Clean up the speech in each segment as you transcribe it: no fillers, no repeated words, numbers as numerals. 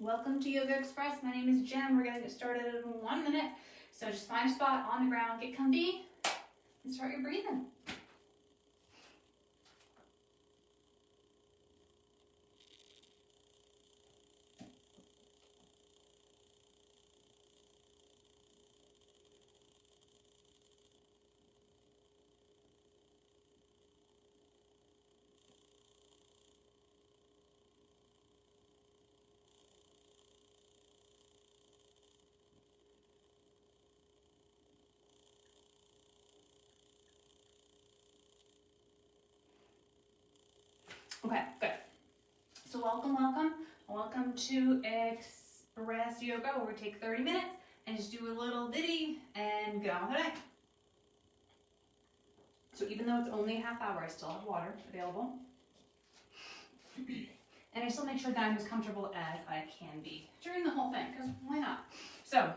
Welcome to Yoga Express. My name is Jen. We're going to get started in 1 minute. So just find a spot on the ground, get comfy, and start your breathing. Okay, good. So welcome to Express Yoga, where we take 30 minutes and just do a little ditty and get on with the day. So even though it's only a half hour, I still have water available. And I still make sure that I'm as comfortable as I can be during the whole thing, because why not? So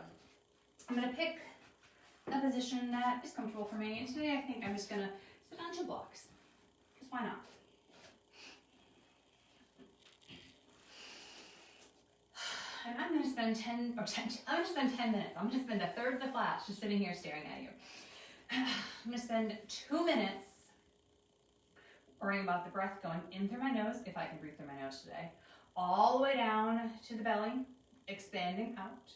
I'm gonna pick a position that is comfortable for me. And today I think I'm just gonna sit on 2 blocks, because why not? And I'm going to spend 10 minutes. I'm going to spend a third of the class just sitting here staring at you. I'm going to spend 2 minutes worrying about the breath going in through my nose, if I can breathe through my nose today, all the way down to the belly, expanding out,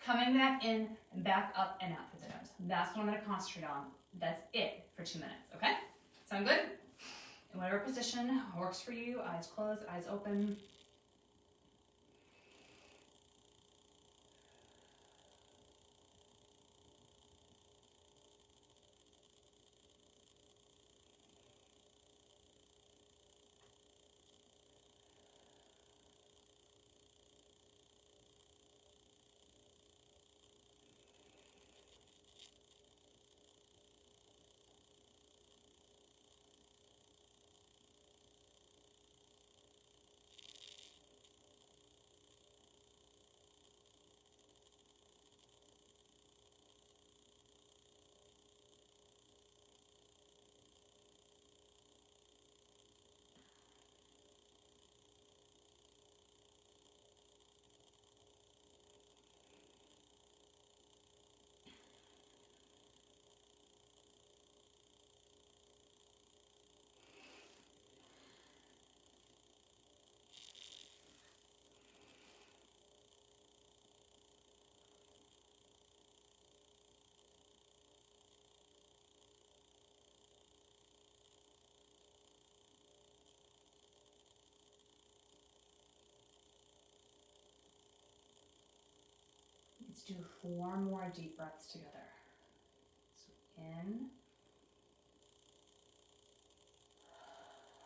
coming back in and back up and out through the nose. That's what I'm going to concentrate on. That's it for 2 minutes, okay? Sound good? In whatever position works for you, eyes closed, eyes open. Let's do 4 more deep breaths together. So in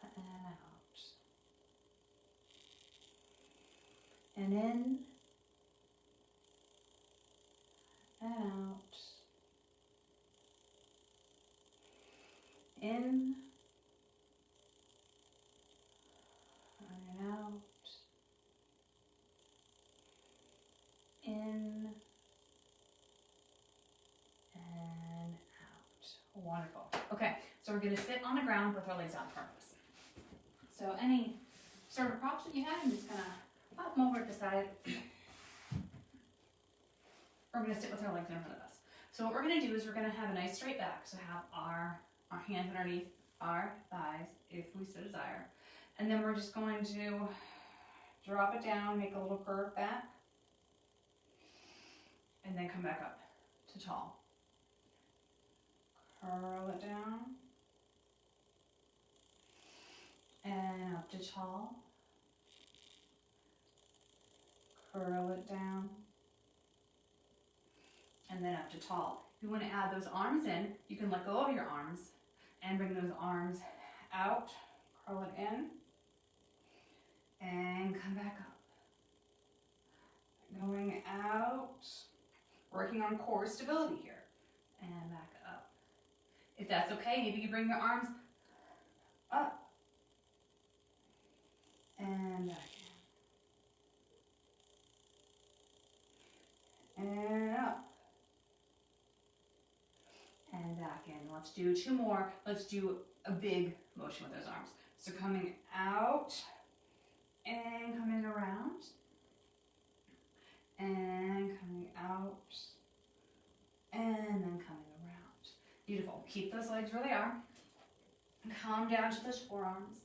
and out. And in and out. In and out. In and out. Wonderful. Okay, so we're going to sit on the ground with our legs out in front of us. So any sort of props that you have, I'm just going to pop them over to the side. We're going to sit with our legs in front of us. So what we're going to do is we're going to have a nice straight back. So have our hands underneath our thighs, if we so desire. And then we're just going to drop it down, make a little curve back. And then come back up to tall. Curl it down. And up to tall. Curl it down. And then up to tall. If you want to add those arms in, you can let go of your arms and bring those arms out. Curl it in. And come back up. Going out. Working on core stability here. And back up. If that's okay, maybe you bring your arms up. And back in. And up. And back in. Let's do 2 more. Let's do a big motion with those arms. So coming out and coming around. and coming out, and then coming around. Beautiful. Keep those legs where they are. Come down to those forearms.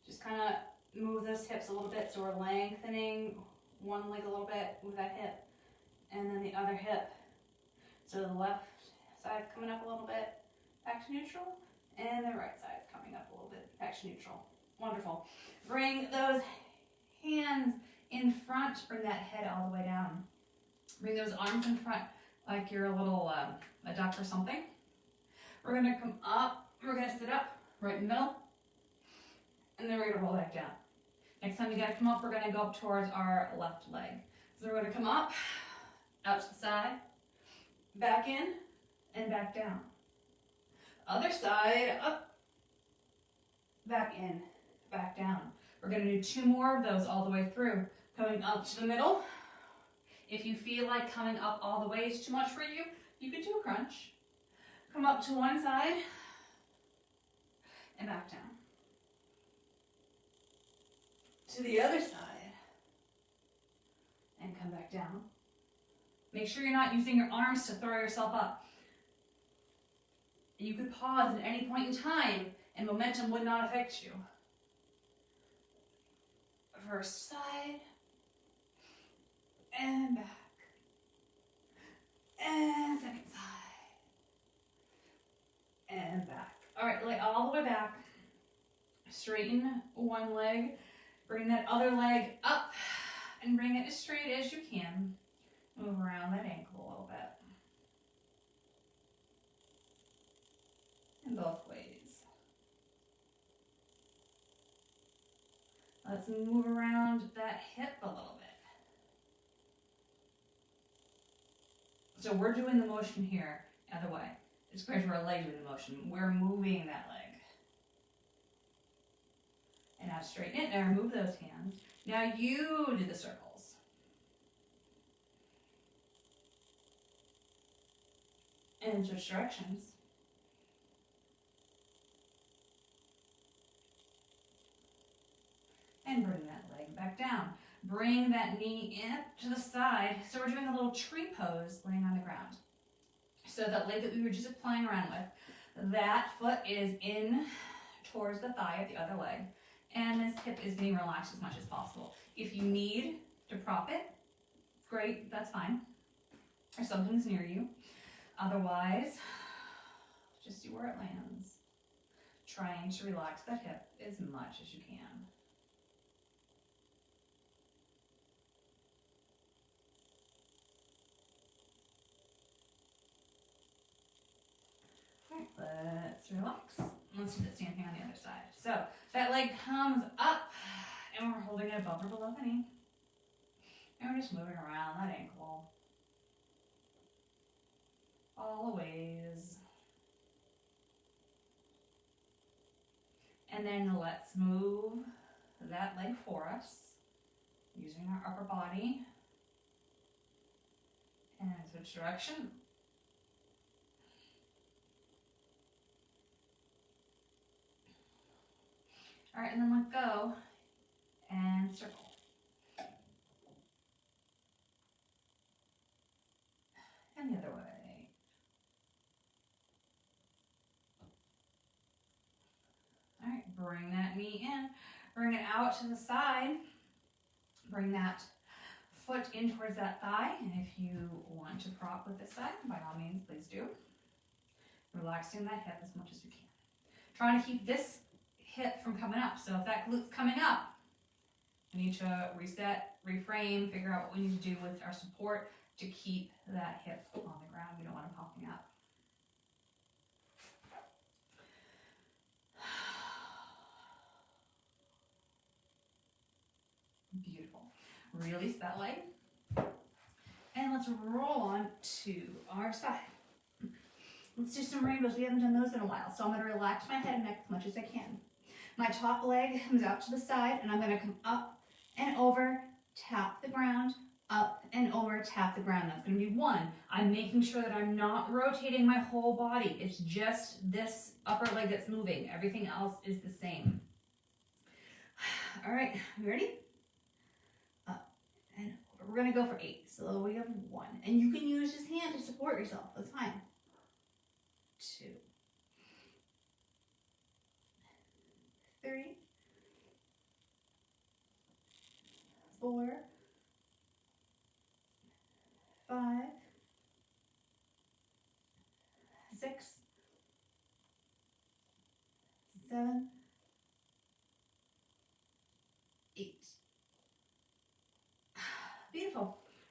Just kind of move those hips a little bit, so we're lengthening one leg a little bit with that hip, and then the other hip. So the left side's coming up a little bit, back to neutral, and the right side's coming up a little bit, back to neutral. Wonderful. Bring those hands in front, bring that head all the way down. Bring those arms in front like you're a little, a duck or something. We're gonna come up, we're gonna sit up, right in the middle, and then we're gonna roll back down. Next time you gotta come up, we're gonna go up towards our left leg. So we're gonna come up, out to the side, back in, and back down. Other side, up, back in, back down. We're gonna do 2 more of those all the way through. Coming up to the middle. If you feel like coming up all the way is too much for you, you could do a crunch. Come up to one side, and back down. To the other side, and come back down. Make sure you're not using your arms to throw yourself up. You could pause at any point in time, and momentum would not affect you. First side, and back, and second side, and back. All right, lay all the way back. Straighten one leg, bring that other leg up, and bring it as straight as you can. Move around that ankle a little bit. And both ways. Let's move around that hip a little bit. So we're doing the motion here, other way. It's compared to our leg doing the motion. We're moving that leg. And now straighten it, now remove those hands. Now you do the circles. And switch directions. And bring that leg back down. Bring that knee in to the side. So we're doing a little tree pose laying on the ground. So that leg that we were just playing around with, that foot is in towards the thigh of the other leg. And this hip is being relaxed as much as possible. If you need to prop it, great, that's fine. Or something's near you. Otherwise, just see where it lands. Trying to relax that hip as much as you can. Let's relax. Let's do the same thing on the other side. So that leg comes up and we're holding it above or below the knee. And we're just moving around that ankle. All the ways. And then let's move that leg for us using our upper body. And switch direction. All right, and then let go and circle. And the other way. All right, bring that knee in, bring it out to the side. Bring that foot in towards that thigh. And if you want to prop with this side, by all means, please do. Relaxing that hip as much as you can. Trying to keep this hip from coming up. So if that glute's coming up, we need to reset, reframe, figure out what we need to do with our support to keep that hip on the ground. We don't want it popping up. Beautiful. Release that leg. And let's roll on to our side. Let's do some rainbows. We haven't done those in a while. So I'm going to relax my head and neck as much as I can. My top leg comes out to the side, and I'm going to come up and over, tap the ground, up and over, tap the ground. That's going to be 1. I'm making sure that I'm not rotating my whole body. It's just this upper leg that's moving. Everything else is the same. All right, you ready? Up and over. We're gonna go for 8. So we have 1. And you can use his hand to support yourself. That's fine. 2. 3. 4. 5. 6. 7. 8. Beautiful.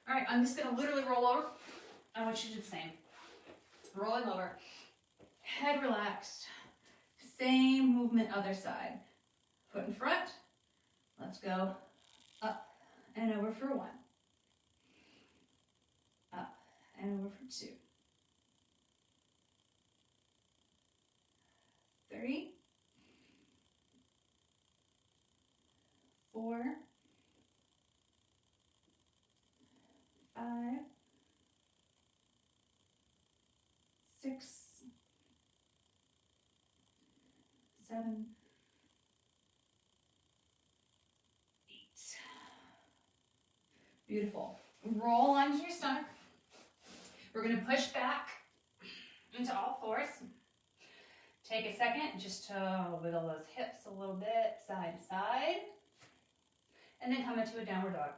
All right, I'm just gonna literally roll over. I want you to do the same. Rolling over, head relaxed, same movement other side. Foot in front, let's go up and over for 1. Up and over for 2. 3. 4. 5. 6. 7. 8. Beautiful. Roll onto your stomach. We're going to push back into all fours. Take a second just to wiggle those hips a little bit side to side. And then come into a downward dog.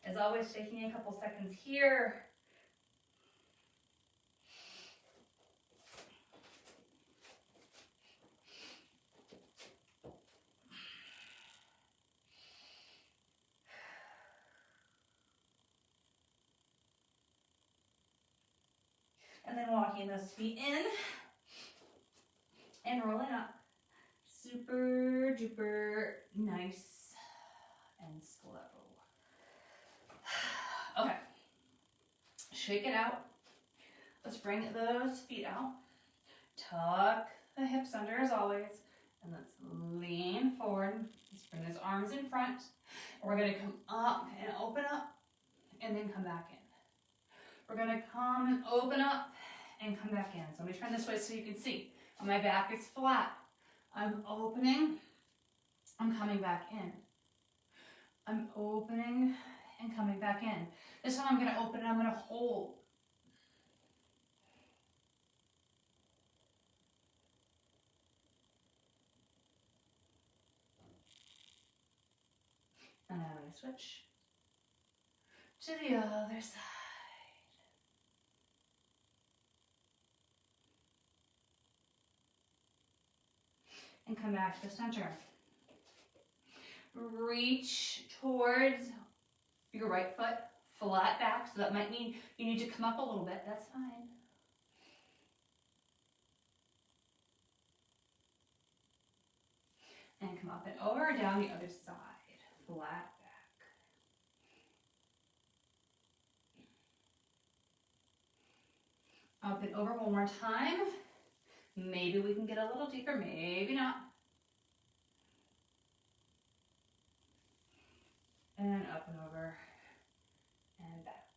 As always, taking a couple seconds here. And then walking those feet in and rolling up. Super duper nice and slow. Okay. Shake it out. Let's bring those feet out. Tuck the hips under as always. And let's lean forward. Let's bring those arms in front. We're going to come up and open up and then come back in. We're going to come and open up and come back in. So let me turn this way so you can see. My back is flat. I'm opening. I'm coming back in. I'm opening and coming back in. This time I'm going to open and I'm going to hold. And I'm going to switch to the other side. And come back to the center. Reach towards your right foot, flat back. So that might mean you need to come up a little bit. That's fine. And come up and over, down the other side. Flat back. Up and over one more time. Maybe we can get a little deeper, maybe not. And up and over and back.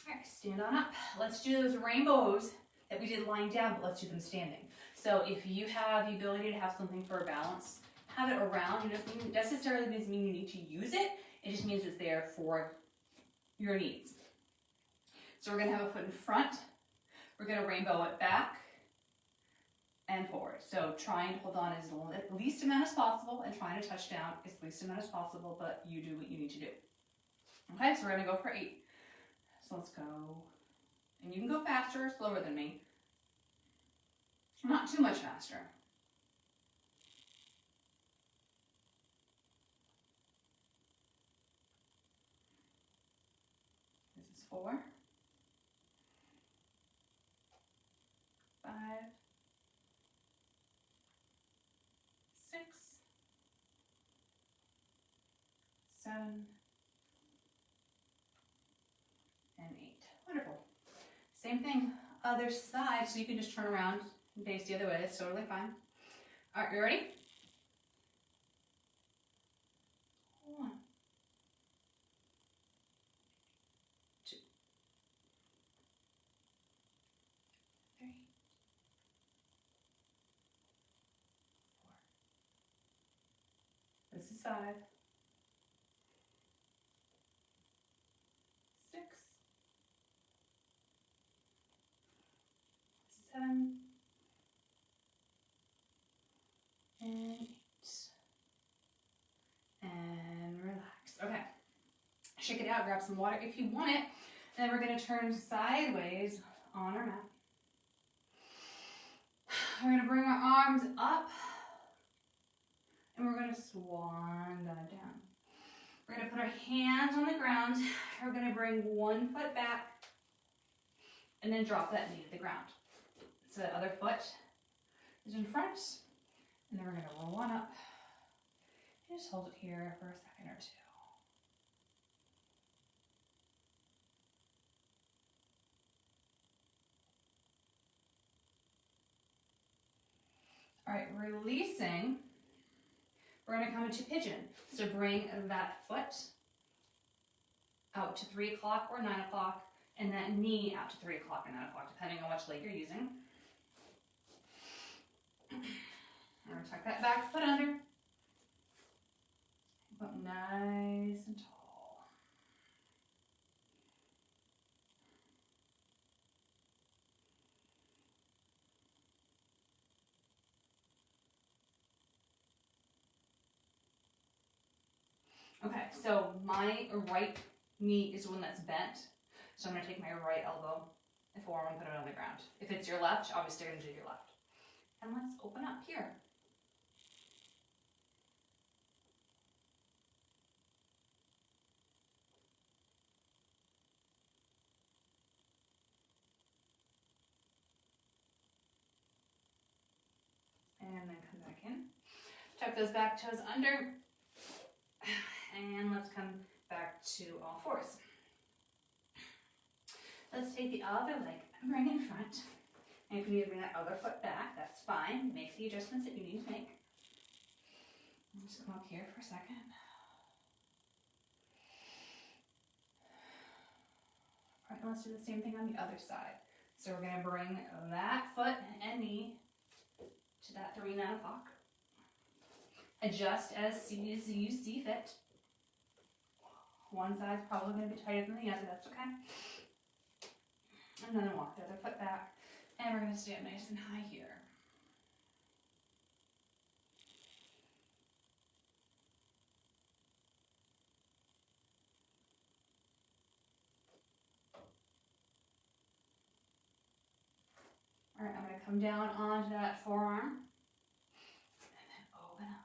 All right, stand on up. Let's do those rainbows that we did lying down, but let's do them standing. So if you have the ability to have something for a balance, have it around. It doesn't necessarily mean you need to use it. It just means it's there for your needs. So we're going to have a foot in front. We're going to rainbow it back and forward. So trying to hold on as least amount as possible and trying to touch down as least amount as possible, but you do what you need to do. Okay, so we're going to go for 8. So let's go. And you can go faster or slower than me. Not too much faster. This is 4. 5. 6. 7. And 8. Wonderful. Same thing, other side, so you can just turn around and face the other way. That's totally fine. All right, you ready? 1, 2, 3, 4. This is 5, 6, 7, and 8. And relax. Okay. Shake it out, grab some water if you want it. And then we're going to turn sideways on our mat. We're going to bring our arms up. And we're going to swan dive down. We're going to put our hands on the ground. We're going to bring one foot back. And then drop that knee to the ground. So that other foot is in front. And then we're going to roll on up. And just hold it here for a second or two. All right, releasing. We're going to come into pigeon. So bring that foot out to 3 o'clock or 9 o'clock, and that knee out to 3 o'clock or 9 o'clock, depending on which leg you're using. We're going to tuck that back foot under. Up nice and tall. Okay, so my right knee is the one that's bent. So I'm going to take my right elbow and forearm and put it on the ground. If it's your left, obviously you're going to do your left. And let's open up here. And then come back in. Tuck those back toes under. And let's come back to all fours. Let's take the other leg and bring in front. And if you need to bring that other foot back, that's fine. Make the adjustments that you need to make. Just come up here for a second. All right, let's do the same thing on the other side. So we're going to bring that foot and knee to that 3, 9 o'clock. Adjust as you see fit. One side's probably going to be tighter than the other, that's okay. And then walk the other foot back. And we're going to stand nice and high here. All right, I'm going to come down onto that forearm. And then open up.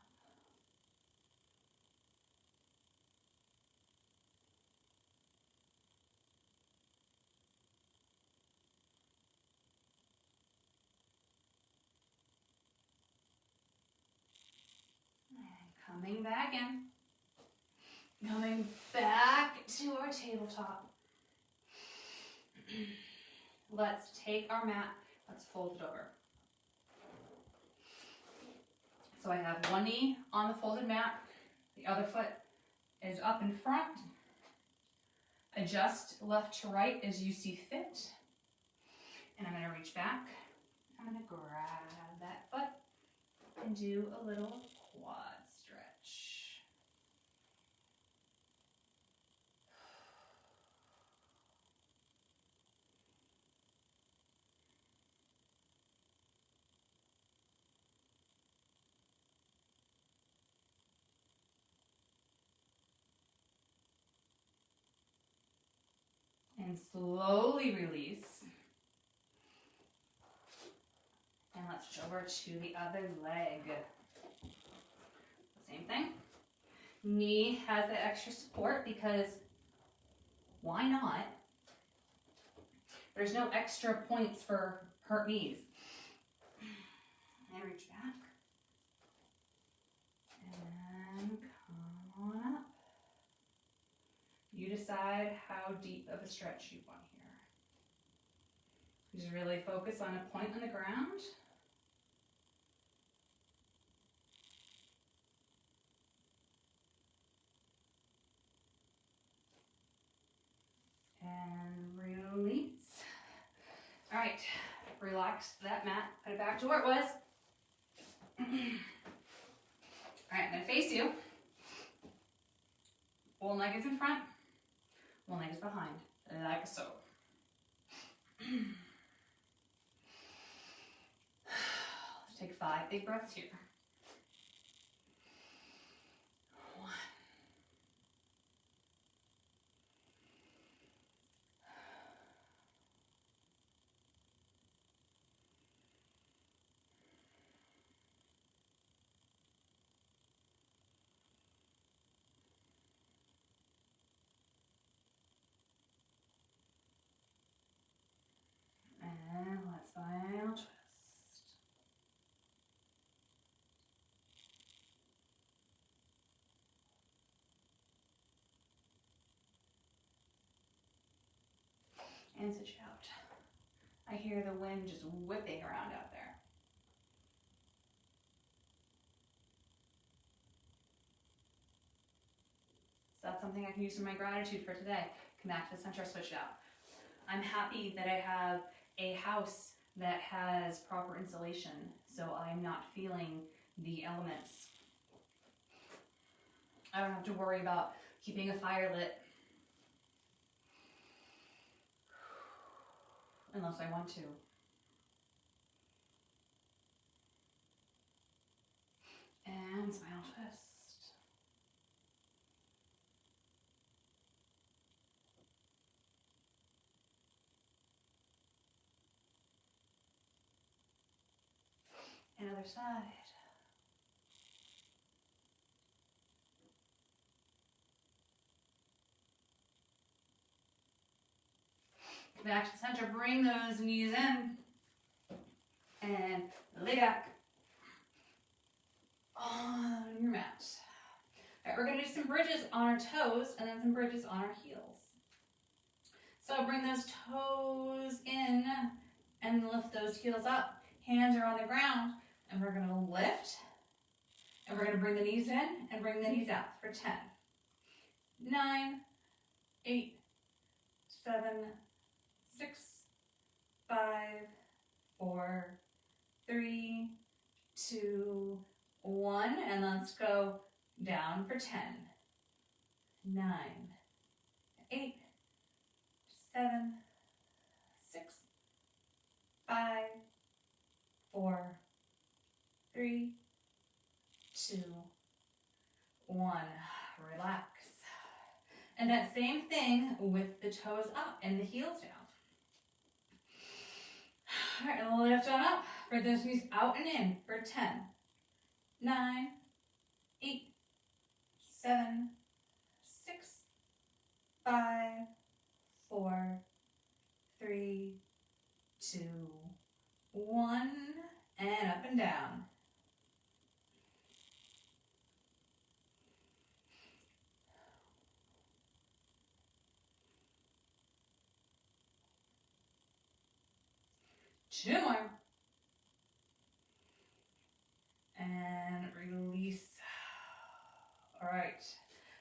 Coming back in. Coming back to our tabletop. Let's take our mat, let's fold it over. So I have one knee on the folded mat, the other foot is up in front. Adjust left to right as you see fit. And I'm going to reach back. I'm going to grab that foot and do a little quad stretch. And slowly release. And let's switch over to the other leg. Same thing. Knee has that extra support because why not? There's no extra points for hurt knees. And reach back. And come on up. You decide how deep of a stretch you want here. Just really focus on a point on the ground. And release. All right, relax that mat, put it back to where it was. All right, I'm gonna face you. One leg is in front, one leg is behind, like so. Let's take 5 big breaths here. 1. And let's final twist. And switch out. I hear the wind just whipping around out there. So that's something I can use for my gratitude for today. Come back to the center, switch out. I'm happy that I have a house that has proper insulation, so I'm not feeling the elements. I don't have to worry about keeping a fire lit unless I want to. And smile twist. And other side. Back to the center, bring those knees in and lay back on your mat. All right, we're gonna do some bridges on our toes and then some bridges on our heels. So bring those toes in and lift those heels up. Hands are on the ground and we're gonna lift and we're gonna bring the knees in and bring the knees out for 10, 9, 8, 7, 6, 5, 4, 3, 2, 1, and let's go down for 10, 9, 8, 7, 6, 5, 4, 3, 2, 1. Relax. And that same thing with the toes up and the heels down. All right, and lift on up. Bring those knees out and in for 10, 9, 8, 7, 6, 5, 4, 3, 2, 1, and up and down. Two more. And release. All right.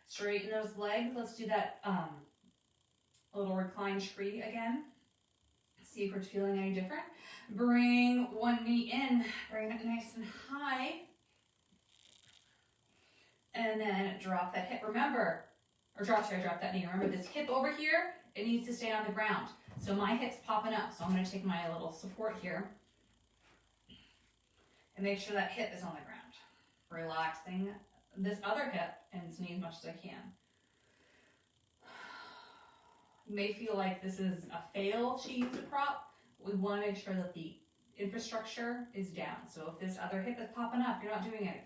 Straighten those legs. Let's do that little recline tree again. See if we're feeling any different. Bring one knee in. Bring it nice and high. And then drop that hip. Remember, drop that knee. Remember this hip over here, it needs to stay on the ground. So my hip's popping up, so I'm going to take my little support here and make sure that hip is on the ground. Relaxing this other hip and its knee as much as I can. You may feel like this is a fail to use a prop. We want to make sure that the infrastructure is down. So if this other hip is popping up, you're not doing anything.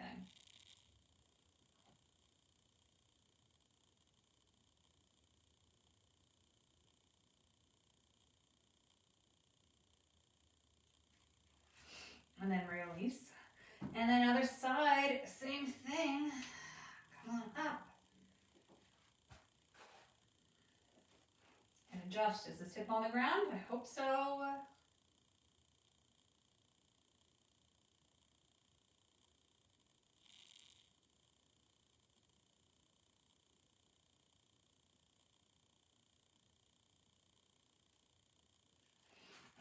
And then release. And then other side, same thing. Come on up. And adjust. Is this hip on the ground? I hope so.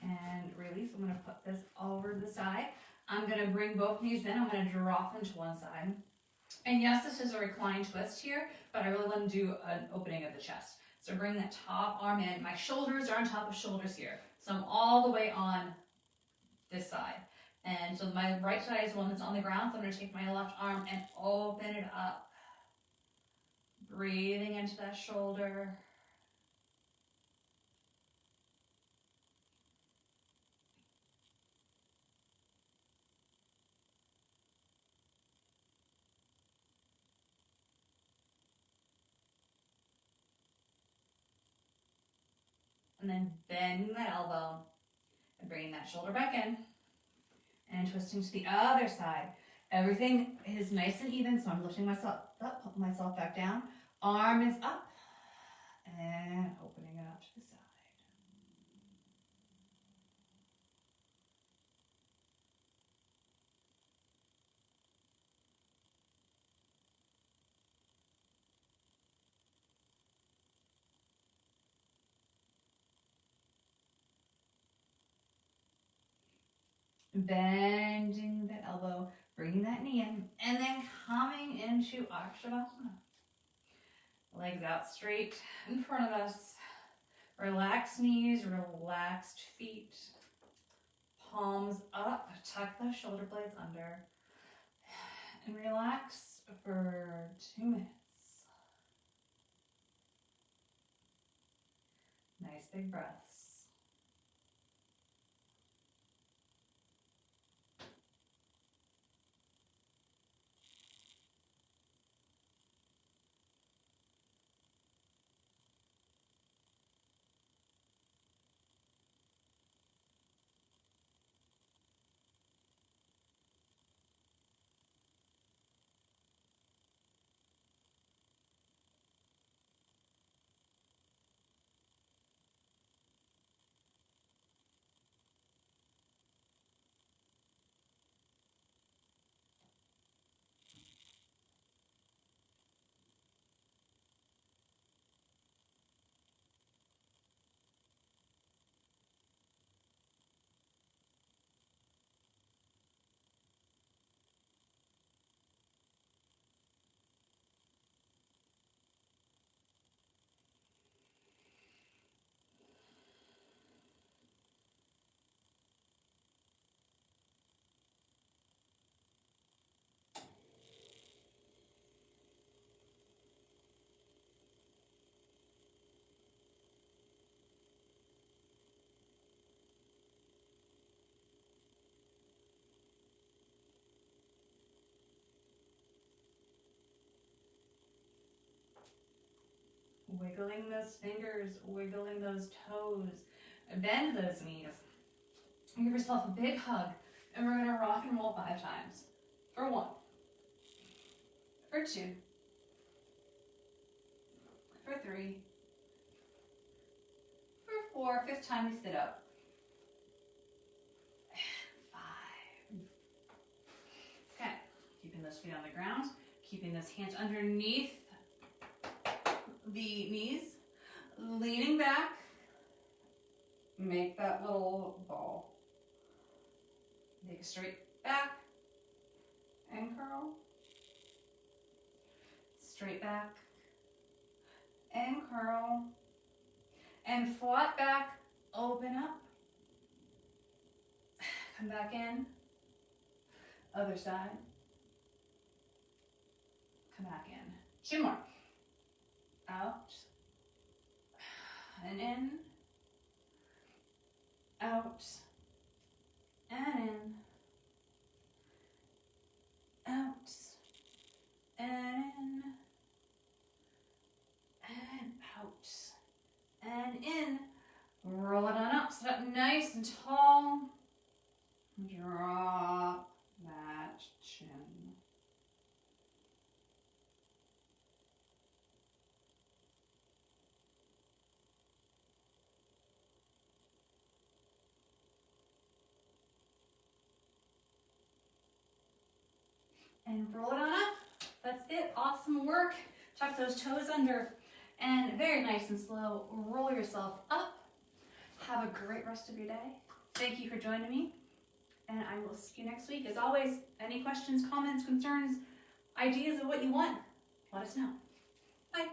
And release. I'm going to put this over to the side. I'm going to bring both knees in. I'm going to drop them to one side. And yes, this is a recline twist here, but I really want to do an opening of the chest. So bring that top arm in. My shoulders are on top of shoulders here. So I'm all the way on this side. And so my right side is the one that's on the ground. So I'm going to take my left arm and open it up. Breathing into that shoulder. And then bending that elbow and bringing that shoulder back in and twisting to the other side. Everything is nice and even, so I'm lifting myself up, put myself back down. Arm is up and opening it up to the side. Bending that elbow, bringing that knee in, and then coming into Shavasana. Legs out straight in front of us. Relaxed knees, relaxed feet. Palms up, tuck the shoulder blades under. And relax for 2 minutes. Nice big breaths. Wiggling those fingers, wiggling those toes. Bend those knees. Give yourself a big hug. And we're going to rock and roll 5 times. For 1. For 2. For 3. For 4. 5th time we sit up. 5. Okay. Keeping those feet on the ground. Keeping those hands underneath the knees, leaning back, make that little ball. Take a straight back and curl. Straight back and curl. And flat back, open up. Come back in. Other side. Come back in. 2 more. Out and in, out and in, out and in, and out and in. Roll it on up, sit up nice and tall. Drop that chin. And roll it on up. That's it. Awesome work. Tuck those toes under. And very nice and slow, roll yourself up. Have a great rest of your day. Thank you for joining me. And I will see you next week. As always, any questions, comments, concerns, ideas of what you want, let us know. Bye.